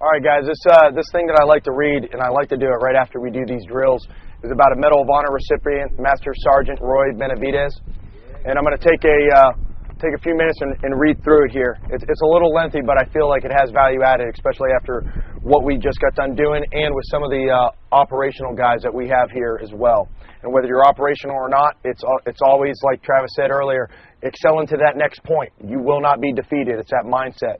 All right, guys, this thing that I like to read, and I like to do it right after we do these drills, is about a Medal of Honor recipient, Master Sergeant Roy Benavidez. And I'm going to take a few minutes and read through it here. It's a little lengthy, but I feel like it has value added, especially after what we just got done doing and with some of the operational guys that we have here as well. And whether you're operational or not, it's always, like Travis said earlier, excel into that next point. You will not be defeated. It's that mindset.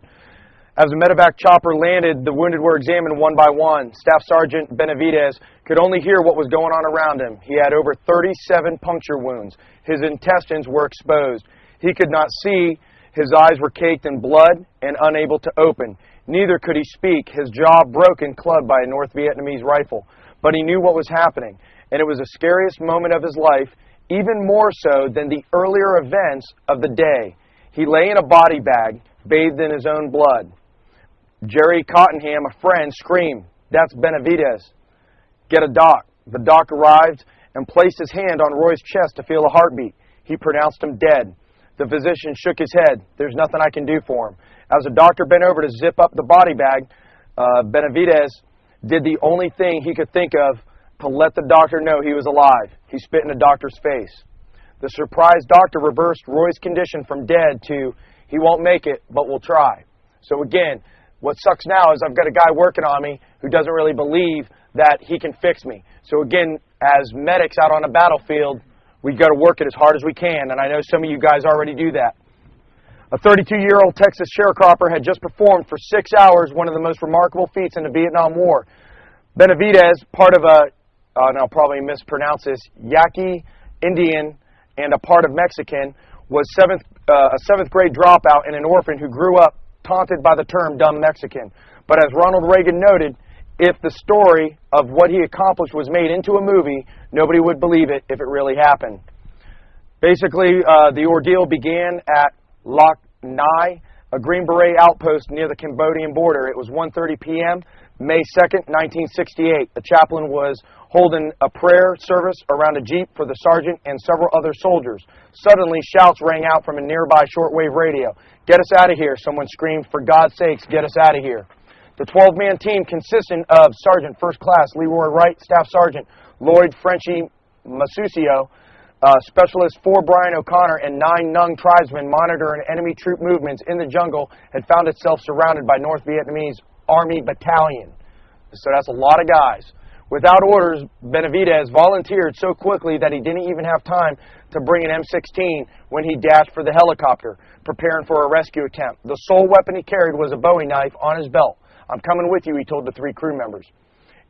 As the medevac chopper landed, the wounded were examined one by one. Staff Sergeant Benavidez could only hear what was going on around him. He had over 37 puncture wounds. His intestines were exposed. He could not see. His eyes were caked in blood and unable to open. Neither could he speak. His jaw broken, clubbed by a North Vietnamese rifle. But he knew what was happening, and it was the scariest moment of his life, even more so than the earlier events of the day. He lay in a body bag, bathed in his own blood. Jerry Cottenham, a friend, screamed, "That's Benavidez. Get a doc." The doc arrived and placed his hand on Roy's chest to feel a heartbeat. He pronounced him dead. The physician shook his head. "There's nothing I can do for him." As the doctor bent over to zip up the body bag, Benavidez did the only thing he could think of to let the doctor know he was alive. He spit in the doctor's face. The surprised doctor reversed Roy's condition from dead to, "He won't make it, but we'll try." So again, what sucks now is I've got a guy working on me who doesn't really believe that he can fix me. So again, as medics out on the battlefield, we've got to work it as hard as we can, and I know some of you guys already do that. A 32-year-old Texas sharecropper had just performed for 6 hours one of the most remarkable feats in the Vietnam War. Benavidez, part of and I'll probably mispronounce this, Yaqui Indian and a part of Mexican, was a seventh grade dropout and an orphan who grew up taunted by the term dumb Mexican. But as Ronald Reagan noted, if the story of what he accomplished was made into a movie, nobody would believe it if it really happened. Basically, the ordeal began at Lac Nai, a Green Beret outpost near the Cambodian border. It was 1:30 p.m., May 2nd, 1968. The chaplain was holding a prayer service around a jeep for the sergeant and several other soldiers. Suddenly, shouts rang out from a nearby shortwave radio. "Get us out of here," someone screamed. "For God's sakes, get us out of here." The 12-man team consisted of Sergeant First Class Leroy Wright, Staff Sergeant Lloyd Frenchie Masucio, Specialist 4 Brian O'Connor, and 9 Nung tribesmen monitoring enemy troop movements in the jungle had found itself surrounded by North Vietnamese Army Battalion. So that's a lot of guys. Without orders, Benavidez volunteered so quickly that he didn't even have time to bring an M16 when he dashed for the helicopter, preparing for a rescue attempt. The sole weapon he carried was a Bowie knife on his belt. "I'm coming with you," he told the 3 crew members.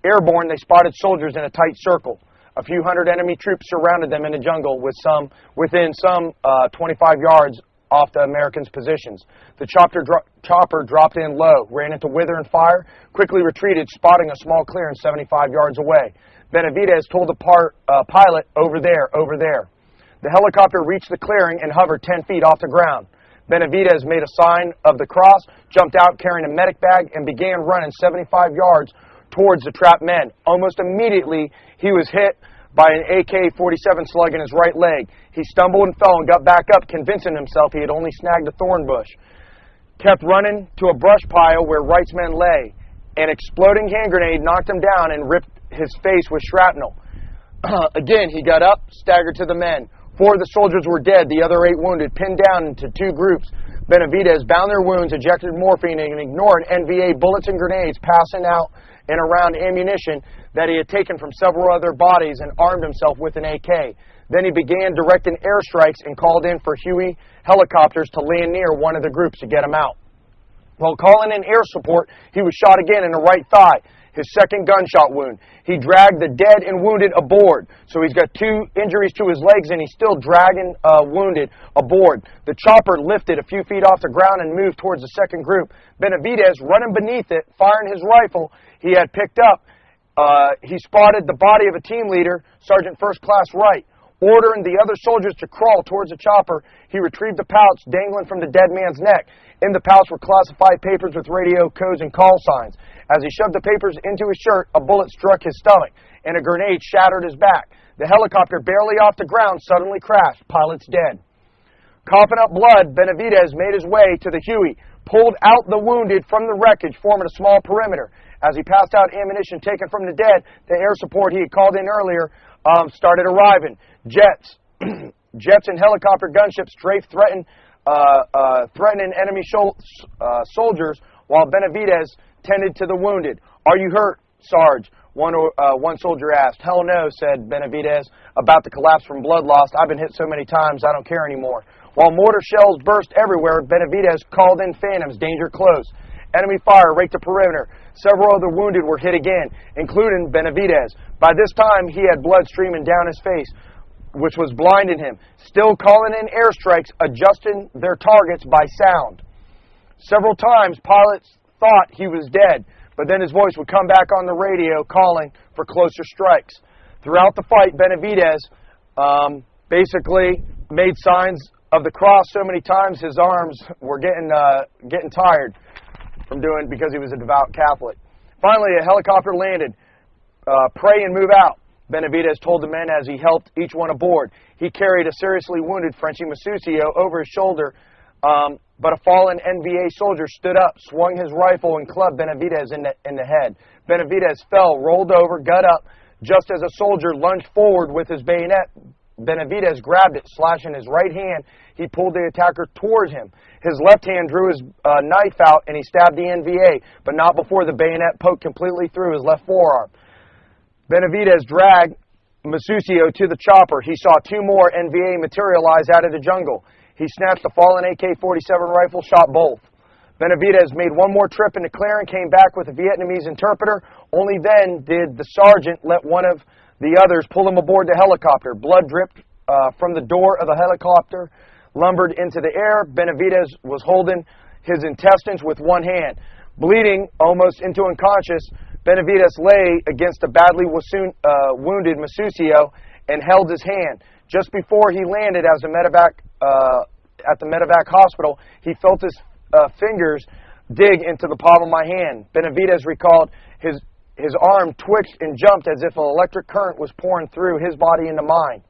Airborne, they spotted soldiers in a tight circle. A few hundred enemy troops surrounded them in the jungle within some 25 yards off the Americans' positions. The chopper dropped in low, ran into Wither and Fire, quickly retreated, spotting a small clearing 75 yards away. Benavidez told the pilot, "Over there, over there." The helicopter reached the clearing and hovered 10 feet off the ground. Benavidez made a sign of the cross, jumped out carrying a medic bag, and began running 75 yards towards the trapped men. Almost immediately, he was hit by an AK-47 slug in his right leg. He stumbled and fell and got back up, convincing himself he had only snagged a thorn bush. Kept running to a brush pile where Wright's men lay. An exploding hand grenade knocked him down and ripped his face with shrapnel. Again, he got up, staggered to the men. 4 of the soldiers were dead, the other 8 wounded, pinned down into 2 groups. Benavidez bound their wounds, injected morphine, and ignored NVA bullets and grenades passing out and around ammunition that he had taken from several other bodies, and armed himself with an AK. Then he began directing airstrikes and called in for Huey helicopters to land near one of the groups to get him out. While calling in air support, he was shot again in the right thigh, his second gunshot wound. He dragged the dead and wounded aboard. So he's got 2 injuries to his legs, and he's still dragging wounded aboard. The chopper lifted a few feet off the ground and moved towards the second group. Benavidez, running beneath it, firing his rifle he had picked up, he spotted the body of a team leader, Sergeant First Class Wright. Ordering the other soldiers to crawl towards the chopper, he retrieved the pouch dangling from the dead man's neck. In the pouch were classified papers with radio codes and call signs. As he shoved the papers into his shirt, a bullet struck his stomach, and a grenade shattered his back. The helicopter, barely off the ground, suddenly crashed. Pilot's dead. Coughing up blood, Benavidez made his way to the Huey, pulled out the wounded from the wreckage, forming a small perimeter. As he passed out ammunition taken from the dead, the air support he had called in earlier started arriving. Jets and helicopter gunships strafed threatening enemy soldiers while Benavidez tended to the wounded. "Are you hurt, Sarge?" One soldier asked. "Hell no," said Benavidez, about to collapse from blood loss. "I've been hit so many times, I don't care anymore." While mortar shells burst everywhere, Benavidez called in phantoms, danger close. Enemy fire raked the perimeter. Several of the wounded were hit again, including Benavidez. By this time, he had blood streaming down his face, which was blinding him. Still calling in airstrikes, adjusting their targets by sound. Several times, pilots thought he was dead, but then his voice would come back on the radio calling for closer strikes. Throughout the fight, Benavidez basically made signs of the cross so many times his arms were getting tired from doing, because he was a devout Catholic. Finally, a helicopter landed. "Pray and move out," Benavidez told the men as he helped each one aboard. He carried a seriously wounded Frenchie Masuccio over his shoulder, but a fallen NVA soldier stood up, swung his rifle, and clubbed Benavidez in the head. Benavidez fell, rolled over, got up. Just as a soldier lunged forward with his bayonet, Benavidez grabbed it, slashing his right hand. He pulled the attacker towards him. His left hand drew his knife out, and he stabbed the NVA, but not before the bayonet poked completely through his left forearm. Benavidez dragged Masuccio to the chopper. He saw two more NVA materialize out of the jungle. He snatched the fallen AK-47 rifle, shot both. Benavidez made one more trip in the clearing, came back with a Vietnamese interpreter. Only then did the sergeant let one of the others pull him aboard the helicopter. Blood dripped from the door of the helicopter, lumbered into the air. Benavidez was holding his intestines with one hand. Bleeding almost into unconscious, Benavidez lay against a badly wounded Masuccio and held his hand. Just before he landed at the medevac hospital, he felt his fingers dig into the palm of my hand. Benavidez recalled his arm twitched and jumped as if an electric current was pouring through his body into mine.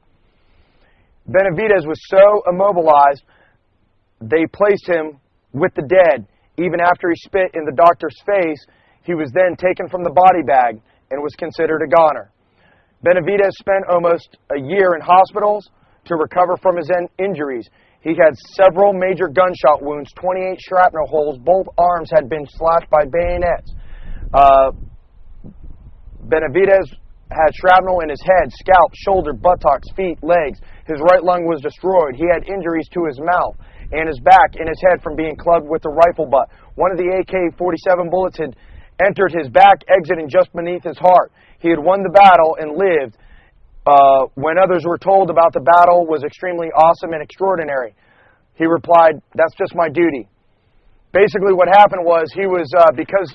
Benavidez was so immobilized, they placed him with the dead. Even after he spit in the doctor's face, he was then taken from the body bag and was considered a goner. Benavidez spent almost a year in hospitals to recover from his injuries. He had several major gunshot wounds, 28 shrapnel holes. Both arms had been slashed by bayonets. Benavidez had shrapnel in his head, scalp, shoulder, buttocks, feet, legs. His right lung was destroyed. He had injuries to his mouth and his back and his head from being clubbed with a rifle butt. One of the AK-47 bullets had entered his back, exiting just beneath his heart. He had won the battle and lived. When others were told about the battle was extremely awesome and extraordinary, he replied, "That's just my duty." Basically what happened was he was, because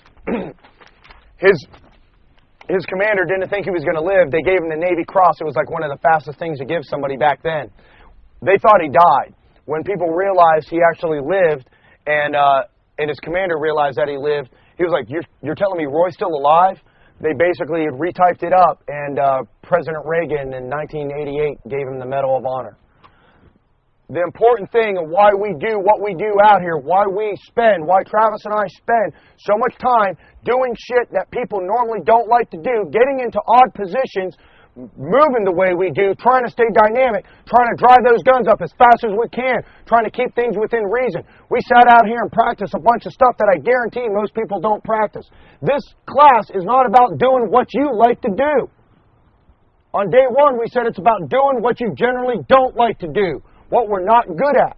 his commander didn't think he was going to live, they gave him the Navy Cross. It was like one of the fastest things to give somebody back then. They thought he died. When people realized he actually lived, and his commander realized that he lived, he was like, you're telling me Roy's still alive? They basically retyped it up, and President Reagan in 1988 gave him the Medal of Honor. The important thing and why we do what we do out here, why Travis and I spend so much time doing shit that people normally don't like to do, getting into odd positions, moving the way we do, trying to stay dynamic, trying to drive those guns up as fast as we can, trying to keep things within reason. We sat out here and practiced a bunch of stuff that I guarantee most people don't practice. This class is not about doing what you like to do. On day one, we said it's about doing what you generally don't like to do, what we're not good at.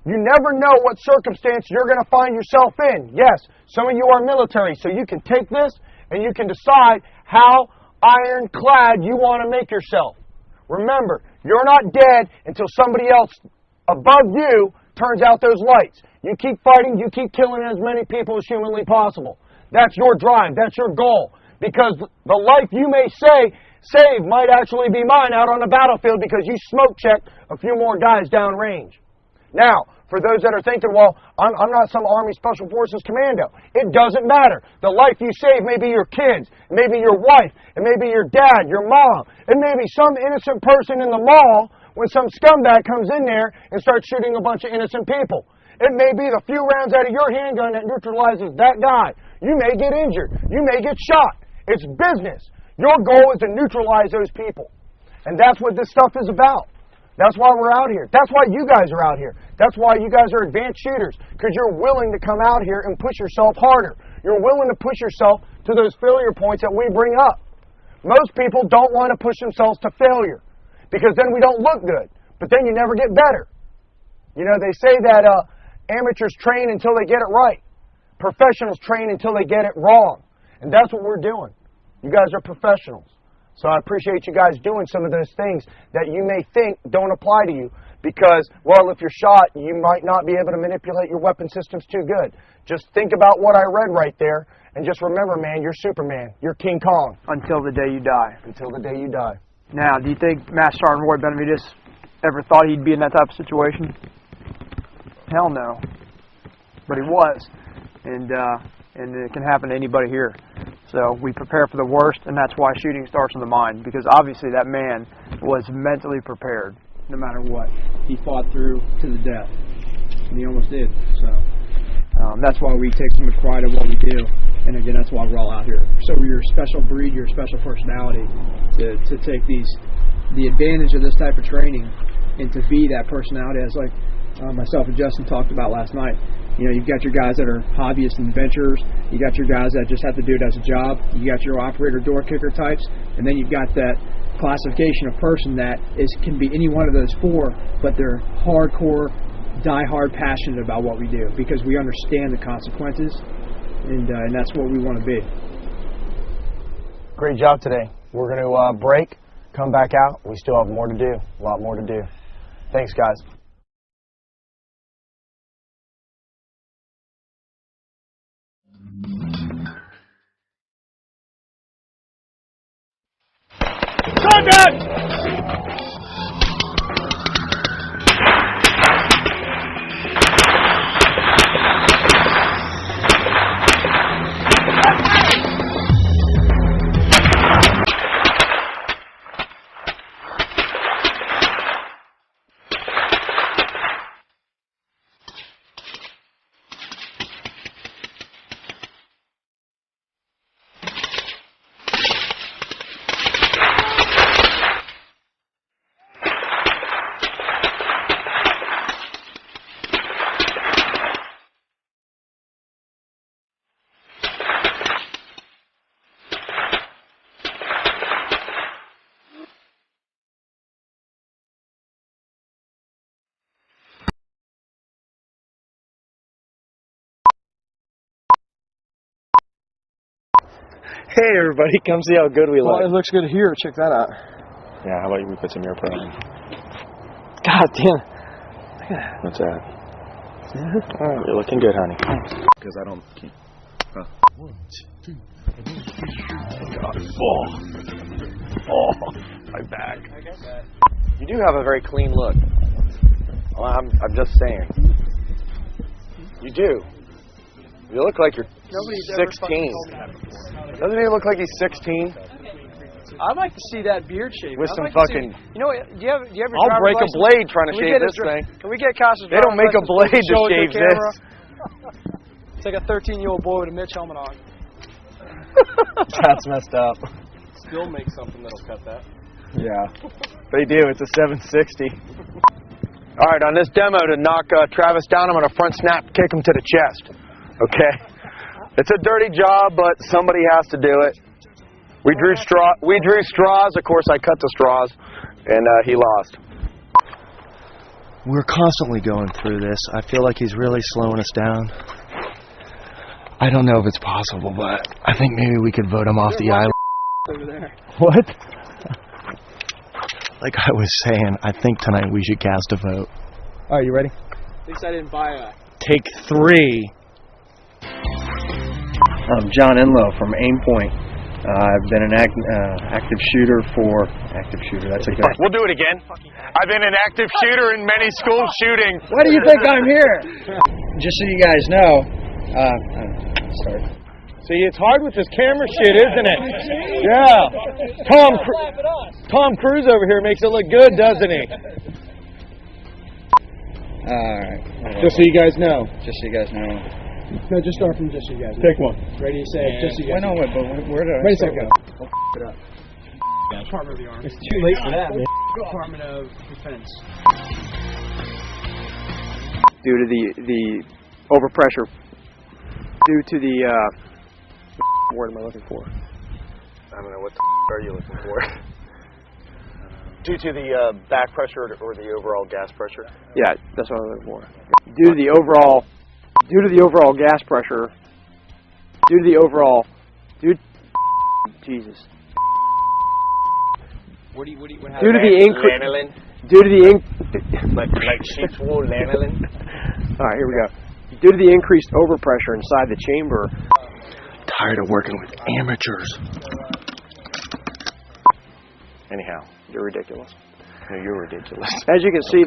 You never know what circumstance you're going to find yourself in. Yes, some of you are military, so you can take this and you can decide how ironclad you want to make yourself. Remember, you're not dead until somebody else above you turns out those lights. You keep fighting, you keep killing as many people as humanly possible. That's your drive, that's your goal. Because the life you may save might actually be mine out on the battlefield because you smoke checked a few more guys downrange. Now, for those that are thinking, well, I'm not some Army Special Forces commando. It doesn't matter. The life you save may be your kids, maybe your wife, it may be your dad, your mom, it may be some innocent person in the mall when some scumbag comes in there and starts shooting a bunch of innocent people. It may be the few rounds out of your handgun that neutralizes that guy. You may get injured. You may get shot. It's business. Your goal is to neutralize those people. And that's what this stuff is about. That's why we're out here. That's why you guys are out here. That's why you guys are advanced shooters, because you're willing to come out here and push yourself harder. You're willing to push yourself to those failure points that we bring up. Most people don't want to push themselves to failure, because then we don't look good. But then you never get better. You know, they say that amateurs train until they get it right. Professionals train until they get it wrong. And that's what we're doing. You guys are professionals. So I appreciate you guys doing some of those things that you may think don't apply to you because, well, if you're shot, you might not be able to manipulate your weapon systems too good. Just think about what I read right there, and just remember, man, you're Superman. You're King Kong. Until the day you die. Until the day you die. Now, do you think Master Sergeant Roy Benavides ever thought he'd be in that type of situation? Hell no. But he was. And it can happen to anybody here. So we prepare for the worst, and that's why shooting starts in the mind, because obviously that man was mentally prepared no matter what. He fought through to the death, and he almost did. So that's why we take so much pride in what we do, and again, that's why we're all out here. So you're a special breed, you're a special personality to take the advantage of this type of training and to be that personality, as like myself and Justin talked about last night. You know, you've got your guys that are hobbyists and adventurers. You got your guys that just have to do it as a job. You got your operator, door kicker types, and then you've got that classification of person that can be any one of those four, but they're hardcore, die-hard passionate about what we do because we understand the consequences, and that's what we want to be. Great job today. We're going to break, come back out. We still have more to do, a lot more to do. Thanks, guys. Contact! Hey everybody, come see how good we look. Well, it looks good here. Check that out. Yeah, how about we put some AirPro on? God damn. What's that? Oh, you're looking good, honey. Because I don't keep... Huh. 1, 2, 3. Oh, God. Oh, my back. You do have a very clean look. Well, I'm just saying. You do. You look like you're 16. Doesn't he look like he's 16? I'd like to see that beard shave. With some fucking... You know what? Do you have I'll break a blade trying to shave this thing. Can we get Costa's They don't make a blade to shave this. It's like a 13-year-old boy with a Mitch helmet on. That's messed up. Still make something that'll cut that. Yeah. They do. It's a 760. All right, on this demo to knock Travis down, I'm going to front snap kick him to the chest. Okay? It's a dirty job, but somebody has to do it. We drew straws. Of course, I cut the straws, and he lost. We're constantly going through this. I feel like he's really slowing us down. I don't know if it's possible, but I think maybe we could vote him off the island. Over there. What? Like I was saying, I think tonight we should cast a vote. All right, you ready? Thinks I didn't buy a... Take 3. I'm John Enlow from Aim Point. I've been an active shooter for... Active shooter, that's a good... We'll do it again. I've been an active shooter in many school shootings. Why do you think I'm here? Just so you guys know... sorry. See, it's hard with this camera shit, isn't it? Yeah. Tom Cruise over here makes it look good, doesn't he? Alright. Just so you guys know. Just so you guys know. No, just start from just so you guys. Pick one. Ready, say, just so you guys. Wait, but where did I Wait a start? second. It up. Department of the Army. It's too late for that, man. Department of Defense. Due to the overpressure, due to the word am I looking for? I don't know, what are you looking for? Due to the back pressure or the overall gas pressure? Yeah, that's what I'm looking for. Due to the overall gas pressure, Jesus. What Due to the increase. Due to the like sheep's wool lanolin. All right, here we go. Due to the increased overpressure inside the chamber. Tired of working with amateurs. Anyhow, you're ridiculous. No, you're ridiculous. As you can see,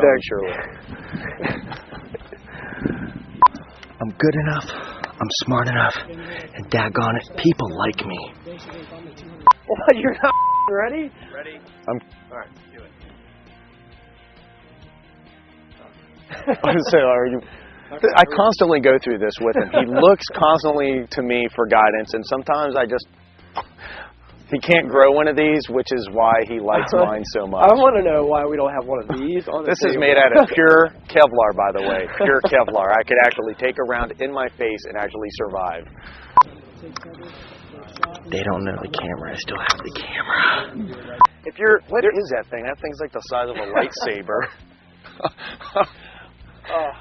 I'm good enough. I'm smart enough. And daggone it, people like me. What? You're not ready? Ready? All right, do it. So are you? I constantly go through this with him. He looks constantly to me for guidance, and sometimes he can't grow one of these, which is why he likes mine so much. I want to know why we don't have one of these on the This is table. made out of pure Kevlar, by the way. Pure Kevlar. I could actually take a round in my face and actually survive. They don't know the camera. I still have the camera. What is that thing? That thing's like the size of a lightsaber.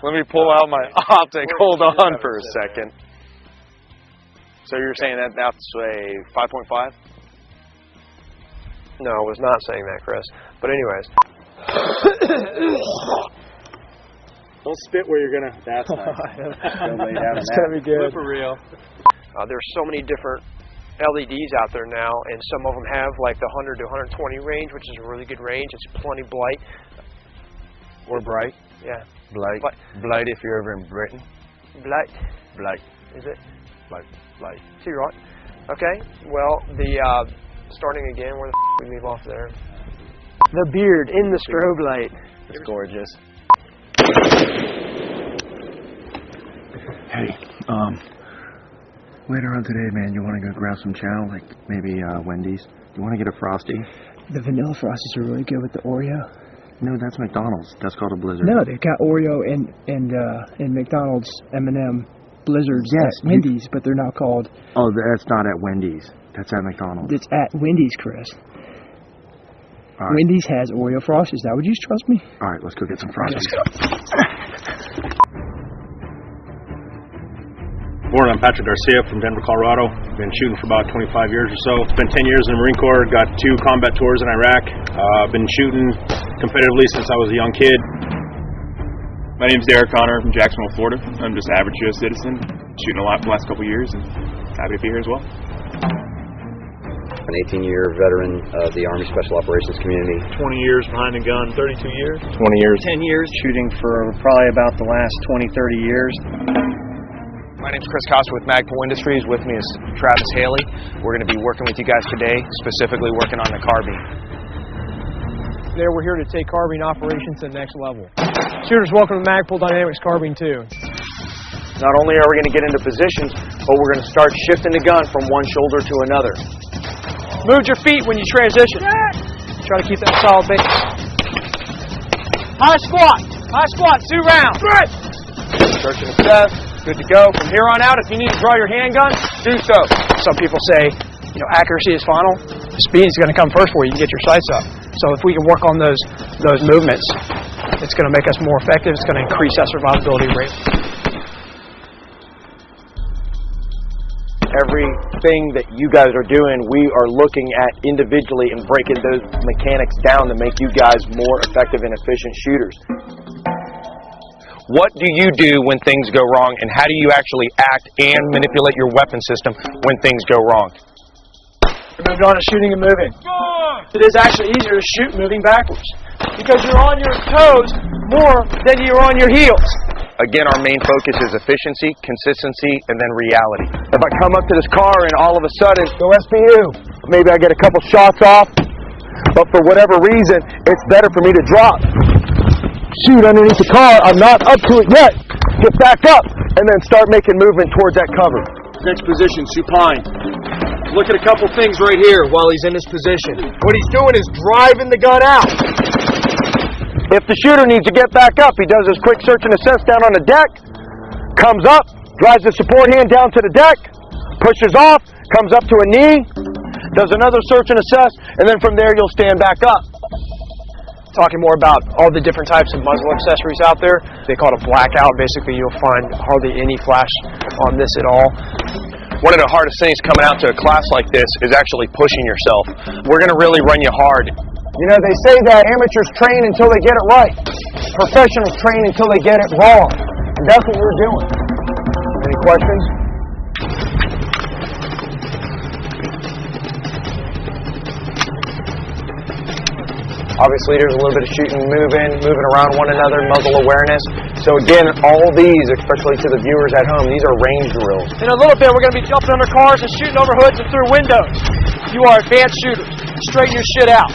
Let me pull out my optic. Hold on for a second. So you're saying that that's a 5.5? No, I was not saying that, Chris. But anyways. Don't spit where you're going to. That's nice. That's going to be good. For real. There's so many different LEDs out there now, and some of them have like the 100 to 120 range, which is a really good range. It's plenty bright. Or bright. Yeah. Blight if you're ever in Britain. Blight. Is it? Blight. So you're right. Okay. Well, starting again, where the we leave off there? The beard in the strobe light. It's gorgeous. Hey, later on today, man, you want to go grab some chow, like maybe Wendy's? You want to get a Frosty? The vanilla Frosties are really good with the Oreo. No, that's McDonald's. That's called a Blizzard. No, they've got Oreo and McDonald's M&M Blizzards Yes, at Wendy's, but they're not called. Oh, that's not at Wendy's. That's at McDonald's. It's at Wendy's, Chris. All right. Wendy's has Oreo Frosties. Now, would you trust me? All right, let's go get some Frosties. Morning, I'm Patrick Garcia from Denver, Colorado. Been shooting for about 25 years or so. Spent 10 years in the Marine Corps, got 2 combat tours in Iraq. Been shooting competitively since I was a young kid. My name's Derek Connor from Jacksonville, Florida. I'm just an average U.S. citizen, shooting a lot for the last couple of years, and happy to be here as well. An 18-year veteran of the Army Special Operations community. 20 years behind a gun, 32 years. 20 years. 10 years shooting for probably about the last 20, 30 years. My name's Chris Costa with Magpul Industries. With me is Travis Haley. We're going to be working with you guys today, specifically working on the carbine. Today we're here to take carbine operations to the next level. Shooters, welcome to Magpul Dynamics Carbine 2. Not only are we going to get into positions, but we're going to start shifting the gun from one shoulder to another. Move your feet when you transition. Try to keep that solid base. High squat, 2 rounds. Searching the chest. Good to go. From here on out, if you need to draw your handgun, do so. Some people say, accuracy is final. Speed is going to come first before you can get your sights up. So if we can work on those movements, it's going to make us more effective. It's going to increase that survivability rate. Everything that you guys are doing, we are looking at individually and breaking those mechanics down to make you guys more effective and efficient shooters. What do you do when things go wrong, and how do you actually act and manipulate your weapon system when things go wrong? Moving on to shooting and moving. It is actually easier to shoot moving backwards because you're on your toes more than you're on your heels. Again, our main focus is efficiency, consistency, and then reality. If I come up to this car and all of a sudden, go SPU, maybe I get a couple shots off, but for whatever reason, it's better for me to drop. Shoot underneath the car, I'm not up to it yet. Get back up, and then start making movement towards that cover. Next position, supine. Look at a couple things right here while he's in this position. What he's doing is driving the gun out. If the shooter needs to get back up, he does his quick search and assess down on the deck, comes up, drives the support hand down to the deck, pushes off, comes up to a knee, does another search and assess, and then from there you'll stand back up. Talking more about all the different types of muzzle accessories out there. They call it a blackout. Basically, you'll find hardly any flash on this at all. One of the hardest things coming out to a class like this is actually pushing yourself. We're going to really run you hard. You know, they say that amateurs train until they get it right. Professionals train until they get it wrong. And that's what we're doing. Any questions? Obviously, there's a little bit of shooting, moving around one another, muzzle awareness. So again, all these, especially to the viewers at home, these are range drills. In a little bit, we're going to be jumping under cars and shooting over hoods and through windows. You are advanced shooters. Straighten your shit out.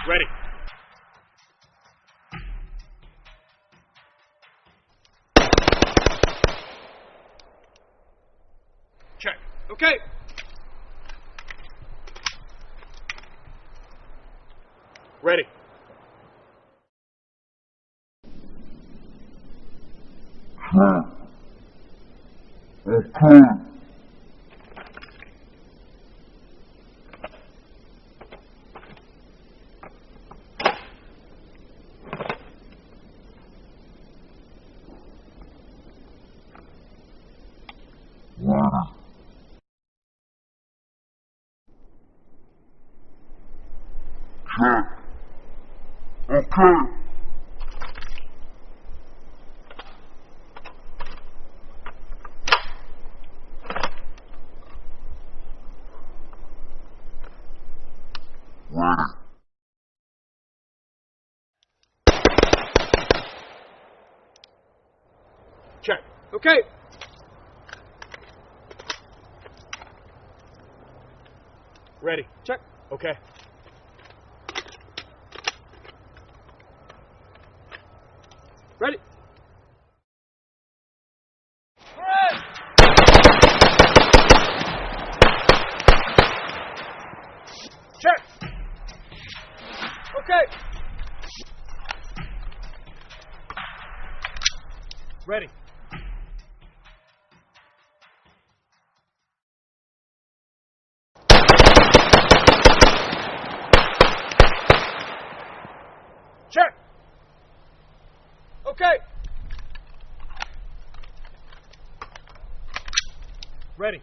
Ready. Check. Okay. Ready. Check. Okay. Ready. Check. Okay. Ready. Check. Okay. Ready. Check. Okay. Ready.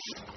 you.